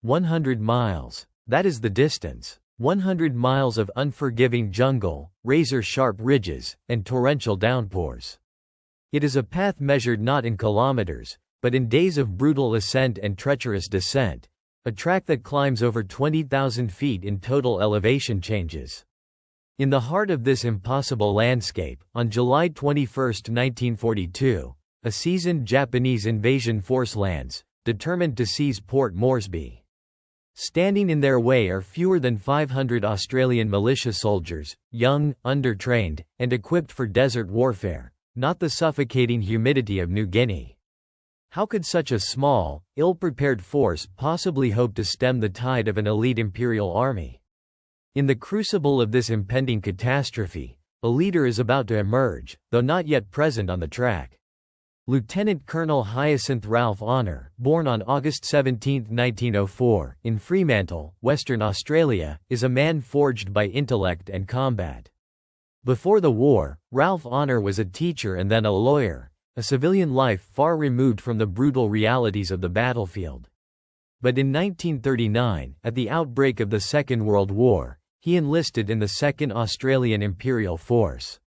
100 miles. That is the distance. 100 miles of unforgiving jungle, razor-sharp ridges, and torrential downpours. It is a path measured not in kilometers, but in days of brutal ascent and treacherous descent, a track that climbs over 20,000 feet in total elevation changes. In the heart of this impossible landscape, on July 21, 1942, a seasoned Japanese invasion force lands, determined to seize Port Moresby. Standing in their way are fewer than 500 Australian militia soldiers, young, undertrained, and equipped for desert warfare, not the suffocating humidity of New Guinea. How could such a small, ill-prepared force possibly hope to stem the tide of an elite imperial army? In the crucible of this impending catastrophe, a leader is about to emerge, though not yet present on the track. Lieutenant Colonel Hyacinth Ralph Honner, born on August 17, 1904, in Fremantle, Western Australia, is a man forged by intellect and combat. Before the war, Ralph Honner was a teacher and then a lawyer, a civilian life far removed from the brutal realities of the battlefield. But in 1939, at the outbreak of the Second World War, he enlisted in the 2nd Australian Imperial Force.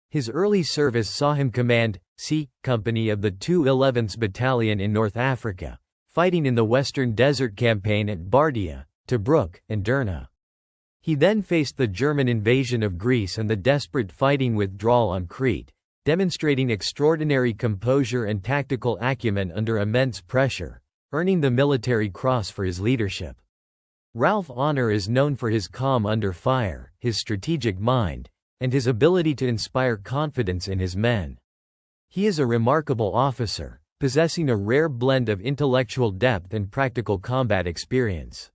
His early service saw him command C Company of the 211th Battalion in North Africa, fighting in the Western Desert Campaign at Bardia, Tobruk, and Derna. He then faced the German invasion of Greece and the desperate fighting withdrawal on Crete, demonstrating extraordinary composure and tactical acumen under immense pressure, earning the Military Cross for his leadership. Ralph Honner is known for his calm under fire, his strategic mind, and his ability to inspire confidence in his men. He is a remarkable officer, possessing a rare blend of intellectual depth and practical combat experience.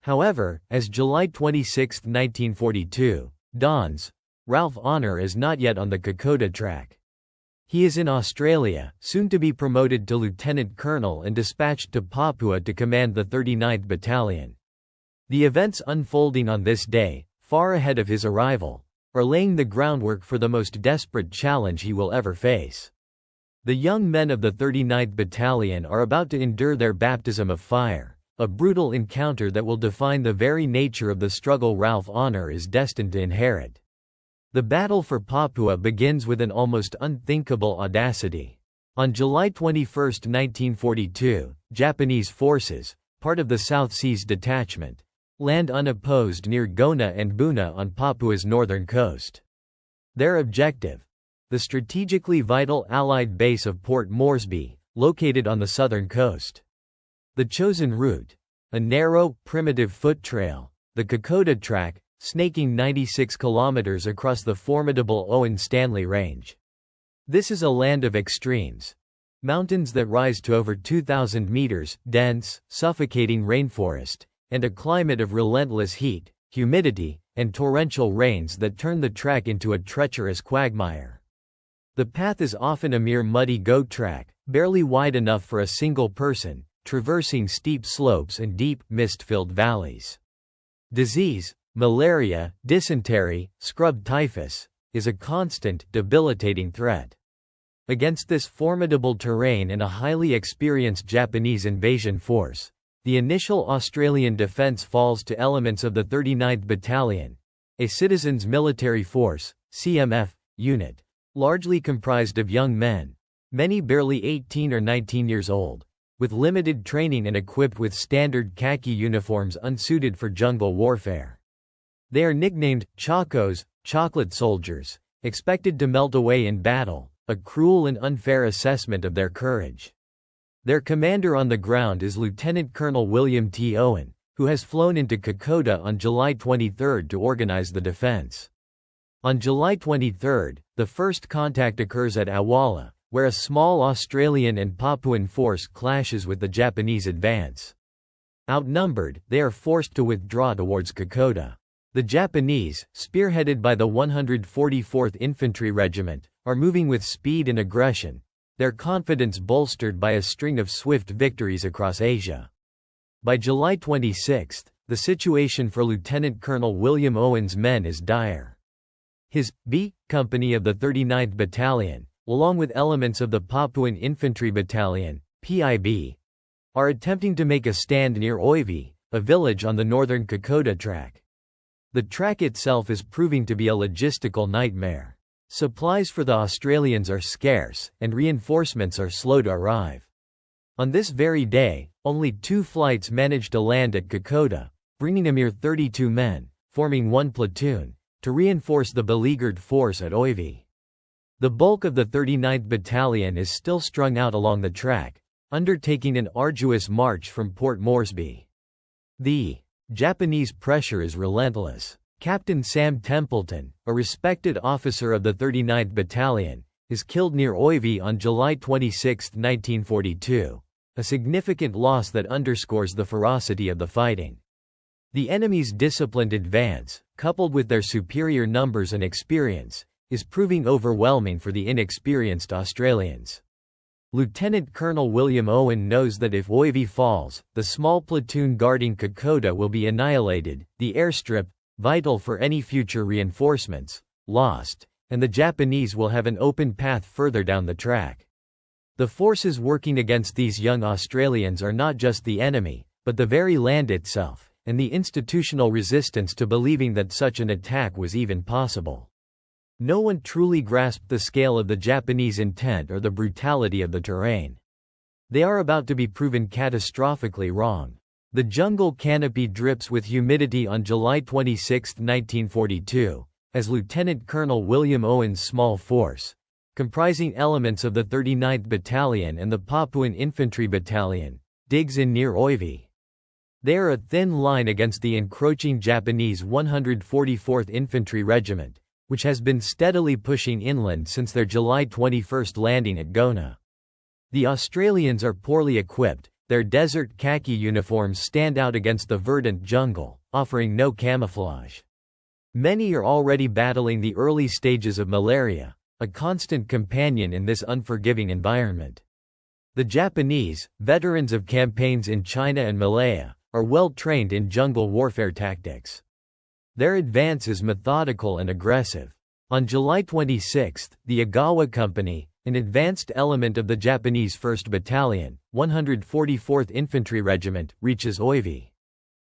However, as July 26, 1942, dawns, Ralph Honner is not yet on the Kokoda Track. He is in Australia, soon to be promoted to lieutenant colonel and dispatched to Papua to command the 39th Battalion. The events unfolding on this day, far ahead of his arrival, are laying the groundwork for the most desperate challenge he will ever face. The young men of the 39th Battalion are about to endure their baptism of fire, a brutal encounter that will define the very nature of the struggle Ralph Honner is destined to inherit. The battle for Papua begins with an almost unthinkable audacity. On July 21, 1942, Japanese forces, part of the South Seas Detachment, land unopposed near Gona and Buna on Papua's northern coast. Their objective? The strategically vital Allied base of Port Moresby, located on the southern coast. The chosen route? A narrow, primitive foot trail, the Kokoda Track, snaking 96 kilometers across the formidable Owen Stanley Range. This is a land of extremes. Mountains that rise to over 2,000 meters, dense, suffocating rainforest, and a climate of relentless heat, humidity, and torrential rains that turn the track into a treacherous quagmire. The path is often a mere muddy goat track, barely wide enough for a single person, traversing steep slopes and deep, mist-filled valleys. Disease, malaria, dysentery, scrub typhus, is a constant, debilitating threat. Against this formidable terrain and a highly experienced Japanese invasion force, the initial Australian defence falls to elements of the 39th Battalion, a citizens' military force, CMF, unit, largely comprised of young men, many barely 18 or 19 years old, with limited training and equipped with standard khaki uniforms unsuited for jungle warfare. They are nicknamed Chacos, chocolate soldiers, expected to melt away in battle, a cruel and unfair assessment of their courage. Their commander on the ground is Lieutenant Colonel William T. Owen, who has flown into Kokoda on July 23 to organize the defense. On July 23, the first contact occurs at Awala, where a small Australian and Papuan force clashes with the Japanese advance. Outnumbered, they are forced to withdraw towards Kokoda. The Japanese, spearheaded by the 144th Infantry Regiment, are moving with speed and aggression, their confidence bolstered by a string of swift victories across Asia. By July 26, the situation for Lieutenant Colonel William Owen's men is dire. His B Company of the 39th Battalion, along with elements of the Papuan Infantry Battalion, PIB, are attempting to make a stand near Oivi, a village on the northern Kokoda Track. The track itself is proving to be a logistical nightmare. Supplies for the Australians are scarce, and reinforcements are slow to arrive. On this very day, only 2 flights managed to land at Kokoda, bringing a mere 32 men, forming one platoon, to reinforce the beleaguered force at Oivi. The bulk of the 39th Battalion is still strung out along the track, undertaking an arduous march from Port Moresby. The Japanese pressure is relentless. Captain Sam Templeton, a respected officer of the 39th Battalion, is killed near Oivi on July 26, 1942, a significant loss that underscores the ferocity of the fighting. The enemy's disciplined advance, coupled with their superior numbers and experience, is proving overwhelming for the inexperienced Australians. Lieutenant Colonel William Owen knows that if Oivi falls, the small platoon guarding Kokoda will be annihilated, the airstrip, vital for any future reinforcements, lost, and the Japanese will have an open path further down the track. The forces working against these young Australians are not just the enemy, but the very land itself, and the institutional resistance to believing that such an attack was even possible. No one truly grasped the scale of the Japanese intent or the brutality of the terrain. They are about to be proven catastrophically wrong. The jungle canopy drips with humidity on July 26, 1942, as Lieutenant Colonel William Owen's small force, comprising elements of the 39th Battalion and the Papuan Infantry Battalion, digs in near Oivi. They are a thin line against the encroaching Japanese 144th Infantry Regiment, which has been steadily pushing inland since their July 21 landing at Gona. The Australians are poorly equipped, their desert khaki uniforms stand out against the verdant jungle, offering no camouflage. Many are already battling the early stages of malaria, a constant companion in this unforgiving environment. The Japanese, veterans of campaigns in China and Malaya, are well trained in jungle warfare tactics. Their advance is methodical and aggressive. On July 26, the Agawa Company, an advanced element of the Japanese 1st Battalion, 144th Infantry Regiment, reaches Oivi.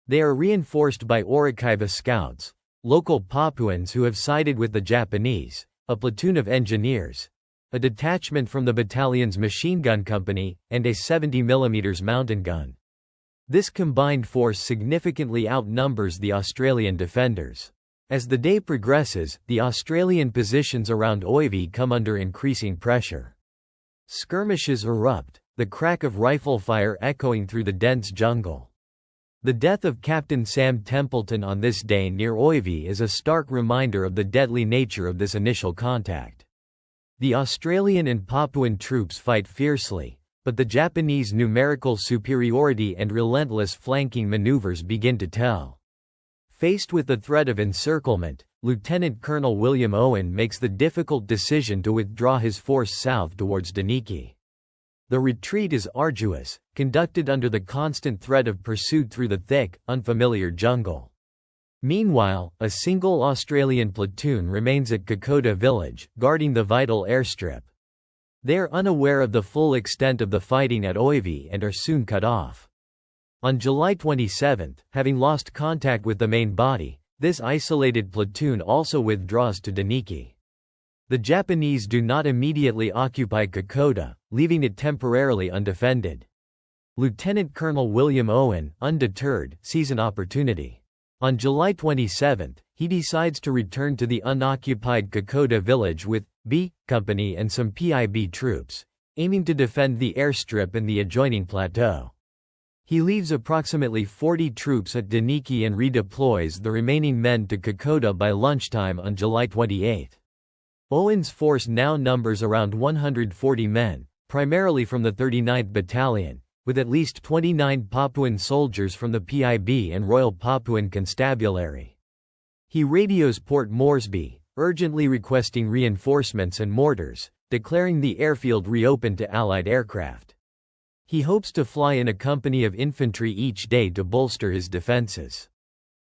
They are reinforced by Orikaiva Scouts, local Papuans who have sided with the Japanese, a platoon of engineers, a detachment from the battalion's machine gun company, and a 70mm mountain gun. This combined force significantly outnumbers the Australian defenders. As the day progresses, the Australian positions around Oivi come under increasing pressure. Skirmishes erupt, the crack of rifle fire echoing through the dense jungle. The death of Captain Sam Templeton on this day near Oivi is a stark reminder of the deadly nature of this initial contact. The Australian and Papuan troops fight fiercely, but the Japanese numerical superiority and relentless flanking maneuvers begin to tell. Faced with the threat of encirclement, Lieutenant Colonel William Owen makes the difficult decision to withdraw his force south towards Daniki. The retreat is arduous, conducted under the constant threat of pursuit through the thick, unfamiliar jungle. Meanwhile, a single Australian platoon remains at Kokoda village, guarding the vital airstrip. They are unaware of the full extent of the fighting at Oivi and are soon cut off. On July 27, having lost contact with the main body, this isolated platoon also withdraws to Daniki. The Japanese do not immediately occupy Kokoda, leaving it temporarily undefended. Lieutenant Colonel William Owen, undeterred, sees an opportunity. On July 27, he decides to return to the unoccupied Kokoda village with B Company and some PIB troops, aiming to defend the airstrip and the adjoining plateau. He leaves approximately 40 troops at Daniki and redeploys the remaining men to Kokoda by lunchtime on July 28. Owen's force now numbers around 140 men, primarily from the 39th Battalion, with at least 29 Papuan soldiers from the PIB and Royal Papuan Constabulary. He radios Port Moresby, urgently requesting reinforcements and mortars, declaring the airfield reopened to Allied aircraft. He hopes to fly in a company of infantry each day to bolster his defenses.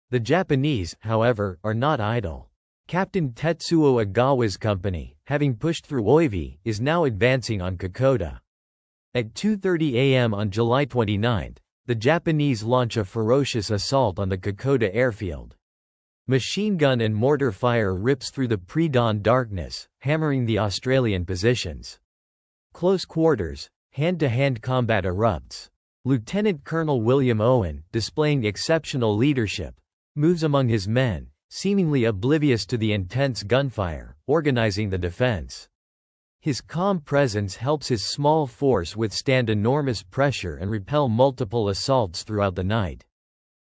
The Japanese, however, are not idle. Captain Tetsuo Agawa's company, having pushed through Oivi, is now advancing on Kokoda. At 2:30 a.m. on July 29, the Japanese launch a ferocious assault on the Kokoda airfield. Machine gun and mortar fire rips through the pre-dawn darkness, hammering the Australian positions. Close quarters, hand-to-hand combat erupts. Lieutenant Colonel William Owen, displaying exceptional leadership, moves among his men, seemingly oblivious to the intense gunfire, organizing the defense. His calm presence helps his small force withstand enormous pressure and repel multiple assaults throughout the night.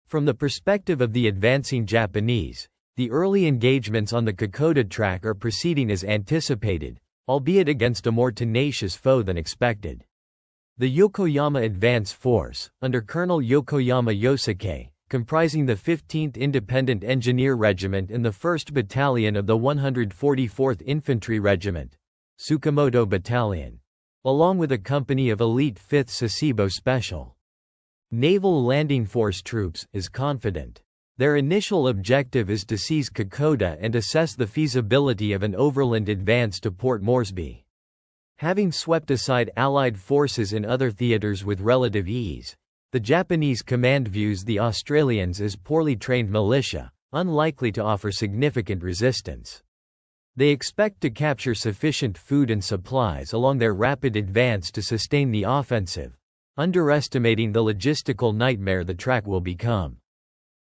From the perspective of the advancing Japanese, the early engagements on the Kokoda Track are proceeding as anticipated, albeit against a more tenacious foe than expected. The Yokoyama Advance Force, under Colonel Yokoyama Yosuke, comprising the 15th Independent Engineer Regiment and the 1st Battalion of the 144th Infantry Regiment, Tsukamoto Battalion, along with a company of elite 5th Sasebo Special Naval Landing Force troops, is confident. Their initial objective is to seize Kokoda and assess the feasibility of an overland advance to Port Moresby. Having swept aside Allied forces in other theaters with relative ease, the Japanese command views the Australians as poorly trained militia, unlikely to offer significant resistance. They expect to capture sufficient food and supplies along their rapid advance to sustain the offensive, underestimating the logistical nightmare the track will become.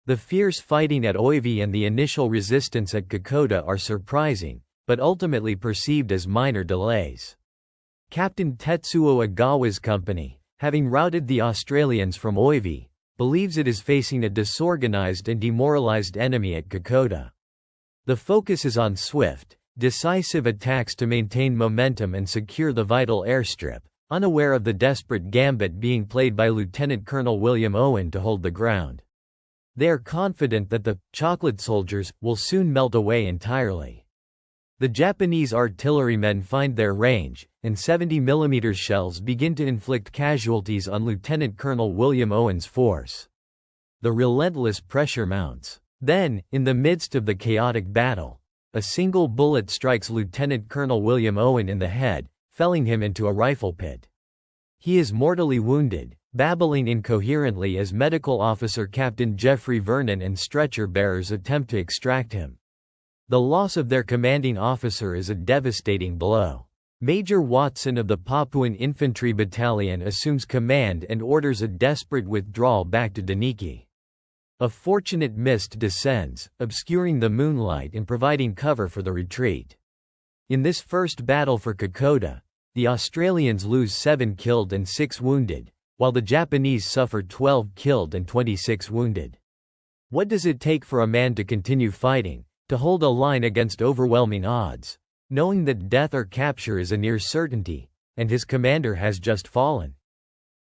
The fierce fighting at Oivi and the initial resistance at Kokoda are surprising, but ultimately perceived as minor delays. Captain Tetsuo Agawa's company, having routed the Australians from Oivi, believes it is facing a disorganized and demoralized enemy at Kokoda. The focus is on swift, decisive attacks to maintain momentum and secure the vital airstrip, unaware of the desperate gambit being played by Lieutenant Colonel William Owen to hold the ground. They are confident that the chocolate soldiers will soon melt away entirely. The Japanese artillerymen find their range, and 70mm shells begin to inflict casualties on Lieutenant Colonel William Owen's force. The relentless pressure mounts. Then, in the midst of the chaotic battle, a single bullet strikes Lieutenant Colonel William Owen in the head, felling him into a rifle pit. He is mortally wounded, babbling incoherently as Medical Officer Captain Jeffrey Vernon and stretcher bearers attempt to extract him. The loss of their commanding officer is a devastating blow. Major Watson of the Papuan Infantry Battalion assumes command and orders a desperate withdrawal back to Daniki. A fortunate mist descends, obscuring the moonlight and providing cover for the retreat. In this first battle for Kokoda, the Australians lose 7 killed and 6 wounded, while the Japanese suffer 12 killed and 26 wounded. What does it take for a man to continue fighting, to hold a line against overwhelming odds, knowing that death or capture is a near certainty, and his commander has just fallen?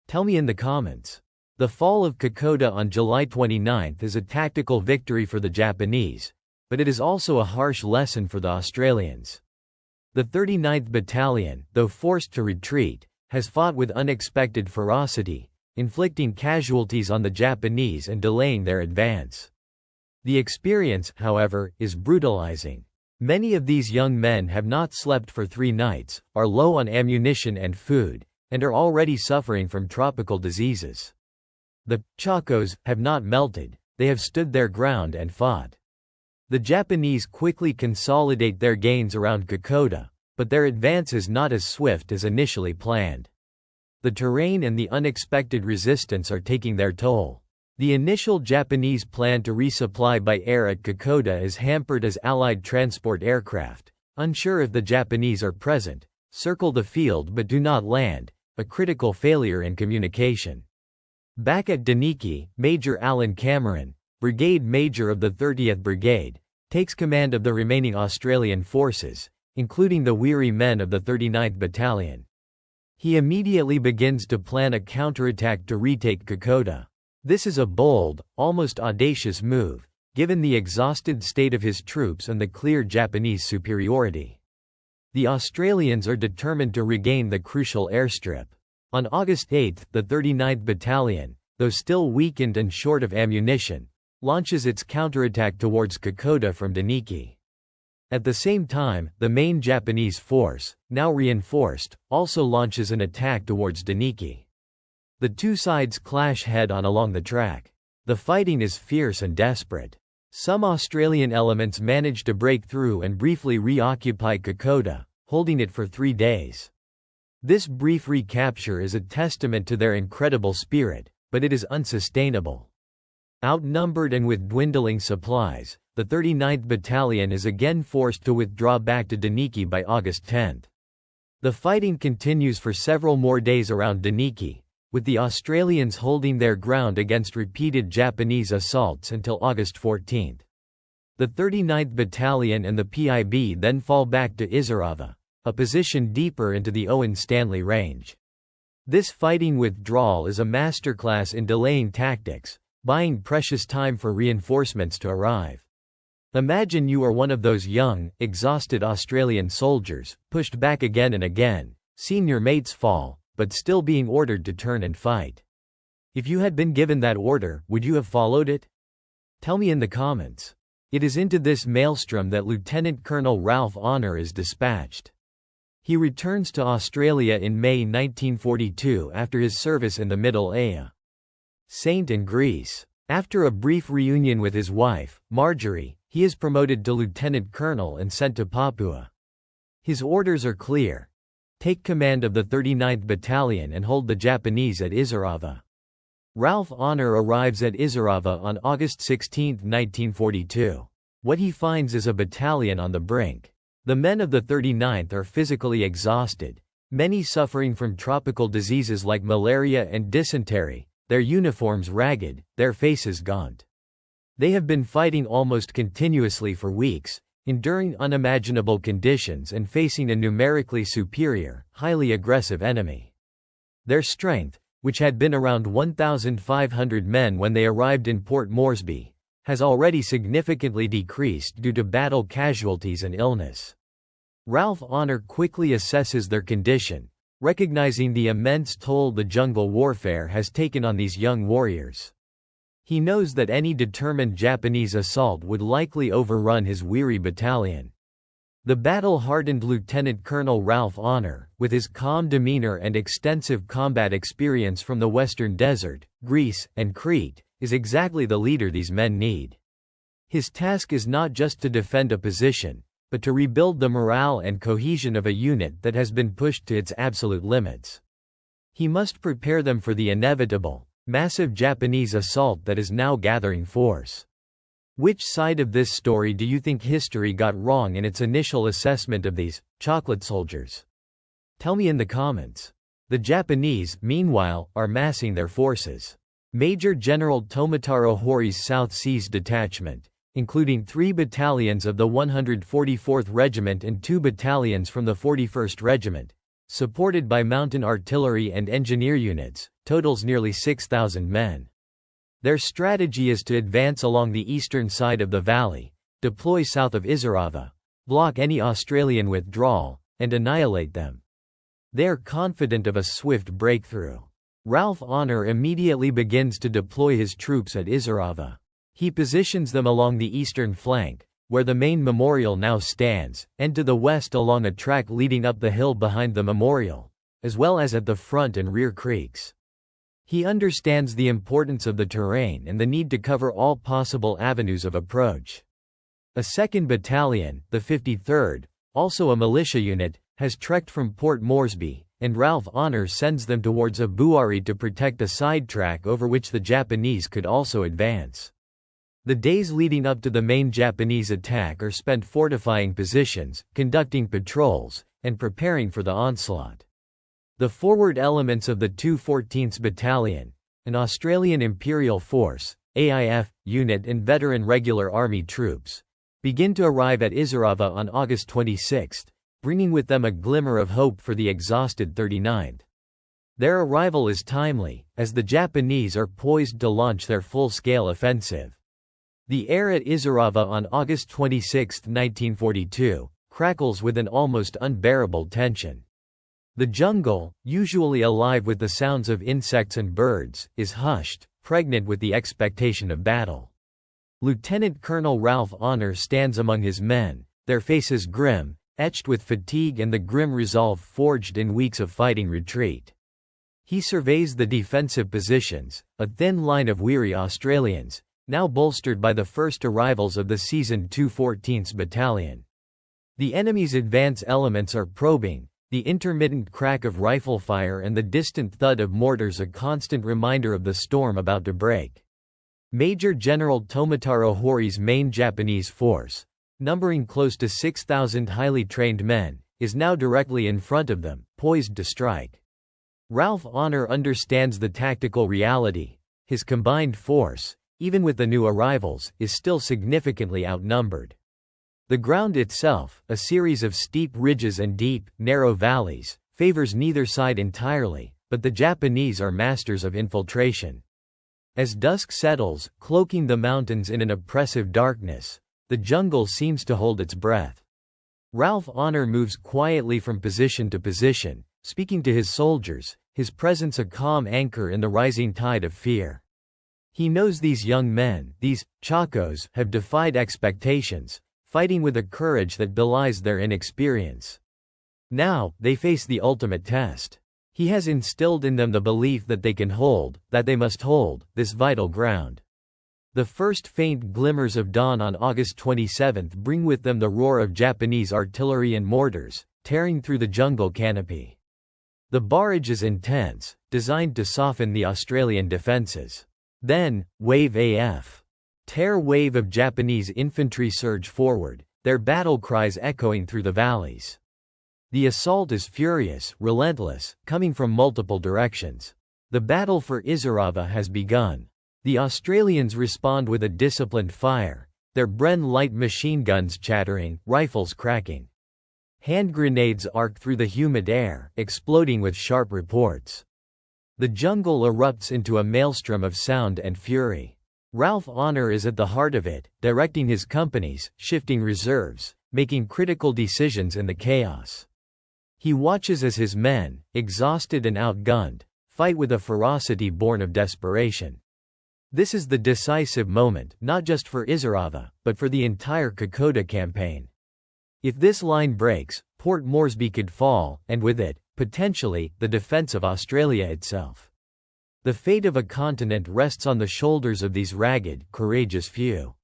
Tell me in the comments. The fall of Kokoda on July 29 is a tactical victory for the Japanese, but it is also a harsh lesson for the Australians. The 39th Battalion, though forced to retreat, has fought with unexpected ferocity, inflicting casualties on the Japanese and delaying their advance. The experience, however, is brutalizing. Many of these young men have not slept for 3 nights, are low on ammunition and food, and are already suffering from tropical diseases. The Chacos have not melted, they have stood their ground and fought. The Japanese quickly consolidate their gains around Kokoda, but their advance is not as swift as initially planned. The terrain and the unexpected resistance are taking their toll. The initial Japanese plan to resupply by air at Kokoda is hampered as Allied transport aircraft, unsure if the Japanese are present, circle the field but do not land, a critical failure in communication. Back at Daniki, Major Alan Cameron, Brigade Major of the 30th Brigade, takes command of the remaining Australian forces, including the weary men of the 39th Battalion. He immediately begins to plan a counterattack to retake Kokoda. This is a bold, almost audacious move, given the exhausted state of his troops and the clear Japanese superiority. The Australians are determined to regain the crucial airstrip. On August 8, the 39th Battalion, though still weakened and short of ammunition, launches its counterattack towards Kokoda from Daniki. At the same time, the main Japanese force, now reinforced, also launches an attack towards Daniki. The two sides clash head-on along the track. The fighting is fierce and desperate. Some Australian elements manage to break through and briefly reoccupy Kokoda, holding it for 3 days. This brief recapture is a testament to their incredible spirit, but it is unsustainable. Outnumbered and with dwindling supplies, the 39th Battalion is again forced to withdraw back to Daniki by August 10. The fighting continues for several more days around Daniki, with the Australians holding their ground against repeated Japanese assaults until August 14. The 39th Battalion and the PIB then fall back to Isurava, a position deeper into the Owen Stanley Range. This fighting withdrawal is a masterclass in delaying tactics, buying precious time for reinforcements to arrive. Imagine you are one of those young, exhausted Australian soldiers, pushed back again and again, seeing your mates fall, but still being ordered to turn and fight. If you had been given that order, would you have followed it? Tell me in the comments. It is into this maelstrom that Lieutenant Colonel Ralph Honner is dispatched. He returns to Australia in May 1942 after his service in the Middle Saint in Greece. After a brief reunion with his wife, Marjorie, he is promoted to lieutenant colonel and sent to Papua. His orders are clear. Take command of the 39th Battalion and hold the Japanese at Isurava. Ralph Honner arrives at Isurava on August 16, 1942. What he finds is a battalion on the brink. The men of the 39th are physically exhausted, many suffering from tropical diseases like malaria and dysentery, their uniforms ragged, their faces gaunt. They have been fighting almost continuously for weeks, enduring unimaginable conditions and facing a numerically superior, highly aggressive enemy. Their strength, which had been around 1,500 men when they arrived in Port Moresby, has already significantly decreased due to battle casualties and illness. Ralph Honner quickly assesses their condition, recognizing the immense toll the jungle warfare has taken on these young warriors. He knows that any determined Japanese assault would likely overrun his weary battalion. The battle-hardened Lieutenant Colonel Ralph Honner, with his calm demeanor and extensive combat experience from the Western Desert, Greece, and Crete, is exactly the leader these men need. His task is not just to defend a position, but to rebuild the morale and cohesion of a unit that has been pushed to its absolute limits. He must prepare them for the inevitable, massive Japanese assault that is now gathering force. Which side of this story do you think history got wrong in its initial assessment of these chocolate soldiers? Tell me in the comments. The Japanese, meanwhile, are massing their forces. Major General Tomitaro Hori's South Seas Detachment, including 3 battalions of the 144th Regiment and 2 battalions from the 41st Regiment, supported by mountain artillery and engineer units, totals nearly 6,000 men. Their strategy is to advance along the eastern side of the valley, deploy south of Isurava, block any Australian withdrawal, and annihilate them. They are confident of a swift breakthrough. Ralph Honner immediately begins to deploy his troops at Isurava. He positions them along the eastern flank, where the main memorial now stands, and to the west along a track leading up the hill behind the memorial, as well as at the front and rear creeks. He understands the importance of the terrain and the need to cover all possible avenues of approach. A second battalion, the 53rd, also a militia unit, has trekked from Port Moresby, and Ralph Honner sends them towards Abuari to protect a sidetrack over which the Japanese could also advance. The days leading up to the main Japanese attack are spent fortifying positions, conducting patrols, and preparing for the onslaught. The forward elements of the 214th Battalion, an Australian Imperial Force, AIF, unit and veteran regular army troops, begin to arrive at Isurava on August 26, bringing with them a glimmer of hope for the exhausted 39th. Their arrival is timely, as the Japanese are poised to launch their full-scale offensive. The air at Isurava on August 26, 1942, crackles with an almost unbearable tension. The jungle, usually alive with the sounds of insects and birds, is hushed, pregnant with the expectation of battle. Lieutenant Colonel Ralph Honner stands among his men, their faces grim, etched with fatigue and the grim resolve forged in weeks of fighting retreat. He surveys the defensive positions, a thin line of weary Australians, now bolstered by the first arrivals of the seasoned 214th Battalion. The enemy's advance elements are probing, the intermittent crack of rifle fire and the distant thud of mortars a constant reminder of the storm about to break. Major General Tomitaro Hori's main Japanese force, numbering close to 6,000 highly trained men, is now directly in front of them, poised to strike. Ralph Honner understands the tactical reality. His combined force, even with the new arrivals, is still significantly outnumbered. The ground itself, a series of steep ridges and deep, narrow valleys, favors neither side entirely, but the Japanese are masters of infiltration. As dusk settles, cloaking the mountains in an oppressive darkness, the jungle seems to hold its breath. Ralph Honner moves quietly from position to position, speaking to his soldiers, his presence a calm anchor in the rising tide of fear. He knows these young men, these Chacos, have defied expectations, fighting with a courage that belies their inexperience. Now, they face the ultimate test. He has instilled in them the belief that they can hold, that they must hold, this vital ground. The first faint glimmers of dawn on August 27 bring with them the roar of Japanese artillery and mortars, tearing through the jungle canopy. The barrage is intense, designed to soften the Australian defenses. Then, Wave AF. Terror wave of Japanese infantry surge forward, their battle cries echoing through the valleys. The assault is furious, relentless, coming from multiple directions. The battle for Isurava has begun. The Australians respond with a disciplined fire, their Brune light machine guns chattering, rifles cracking. Hand grenades arc through the humid air, exploding with sharp reports. The jungle erupts into a maelstrom of sound and fury. Ralph Honner is at the heart of it, directing his companies, shifting reserves, making critical decisions in the chaos. He watches as his men, exhausted and outgunned, fight with a ferocity born of desperation. This is the decisive moment, not just for Isurava, but for the entire Kokoda campaign. If this line breaks, Port Moresby could fall, and with it, potentially, the defense of Australia itself. The fate of a continent rests on the shoulders of these ragged, courageous few.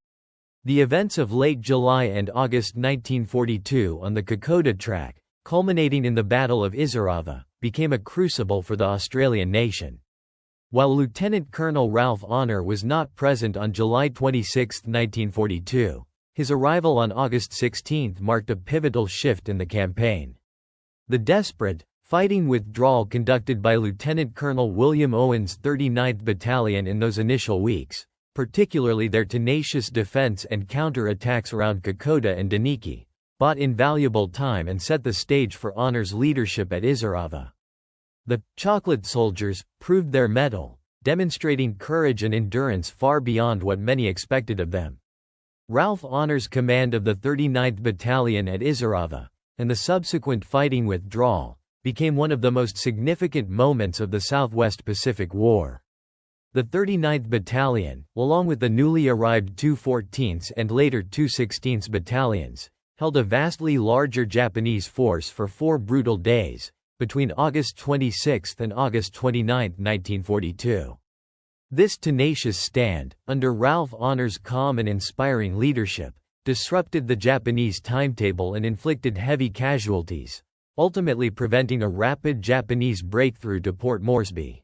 The events of late July and August 1942 on the Kokoda Track, culminating in the Battle of Isurava, became a crucible for the Australian nation. While Lieutenant Colonel Ralph Honner was not present on July 26, 1942, his arrival on August 16 marked a pivotal shift in the campaign. The desperate, fighting withdrawal conducted by Lieutenant Colonel William Owen's 39th Battalion in those initial weeks, particularly their tenacious defense and counter-attacks around Kokoda and Daniki, bought invaluable time and set the stage for Honner's leadership at Isurava. The chocolate soldiers proved their mettle, demonstrating courage and endurance far beyond what many expected of them. Ralph Honner's command of the 39th Battalion at Isurava, and the subsequent fighting withdrawal, became one of the most significant moments of the Southwest Pacific War. The 39th Battalion, along with the newly arrived 214th and later 216th Battalions, held a vastly larger Japanese force for 4 brutal days, between August 26 and August 29, 1942. This tenacious stand, under Ralph Honner's calm and inspiring leadership, disrupted the Japanese timetable and inflicted heavy casualties, ultimately preventing a rapid Japanese breakthrough to Port Moresby.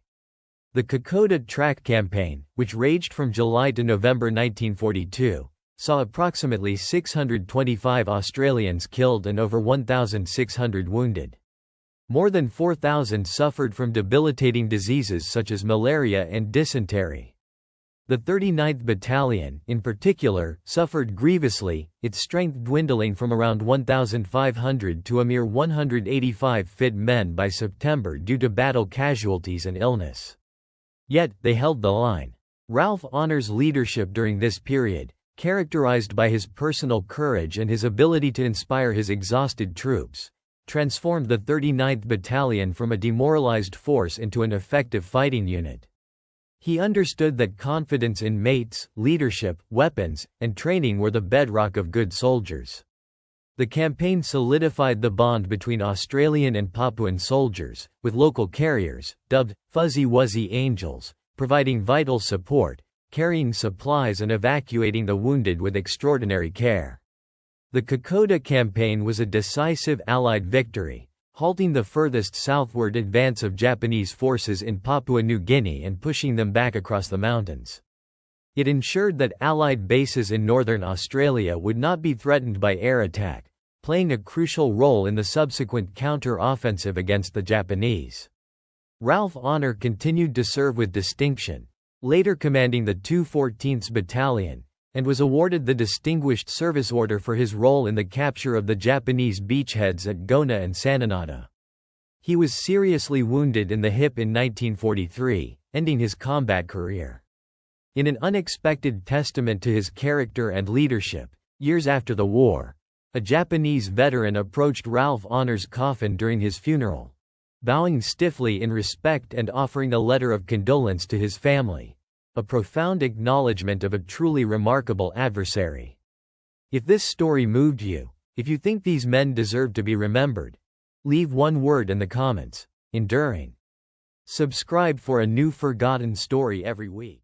The Kokoda Track campaign, which raged from July to November 1942, saw approximately 625 Australians killed and over 1,600 wounded. More than 4,000 suffered from debilitating diseases such as malaria and dysentery. The 39th Battalion, in particular, suffered grievously, its strength dwindling from around 1,500 to a mere 185 fit men by September due to battle casualties and illness. Yet, they held the line. Ralph Honner's leadership during this period, characterized by his personal courage and his ability to inspire his exhausted troops, transformed the 39th Battalion from a demoralized force into an effective fighting unit. He understood that confidence in mates, leadership, weapons, and training were the bedrock of good soldiers. The campaign solidified the bond between Australian and Papuan soldiers, with local carriers, dubbed Fuzzy Wuzzy Angels, providing vital support, carrying supplies and evacuating the wounded with extraordinary care. The Kokoda campaign was a decisive Allied victory, halting the furthest southward advance of Japanese forces in Papua New Guinea and pushing them back across the mountains. It ensured that Allied bases in northern Australia would not be threatened by air attack, playing a crucial role in the subsequent counter-offensive against the Japanese. Ralph Honner continued to serve with distinction, later commanding the 214th Battalion, and was awarded the Distinguished Service Order for his role in the capture of the Japanese beachheads at Gona and Sananada. He was seriously wounded in the hip in 1943, ending his combat career. In an unexpected testament to his character and leadership, years after the war, a Japanese veteran approached Ralph Honner's coffin during his funeral, bowing stiffly in respect and offering a letter of condolence to his family, a profound acknowledgement of a truly remarkable adversary. If this story moved you, if you think these men deserve to be remembered, leave one word in the comments: enduring. Subscribe for a new forgotten story every week.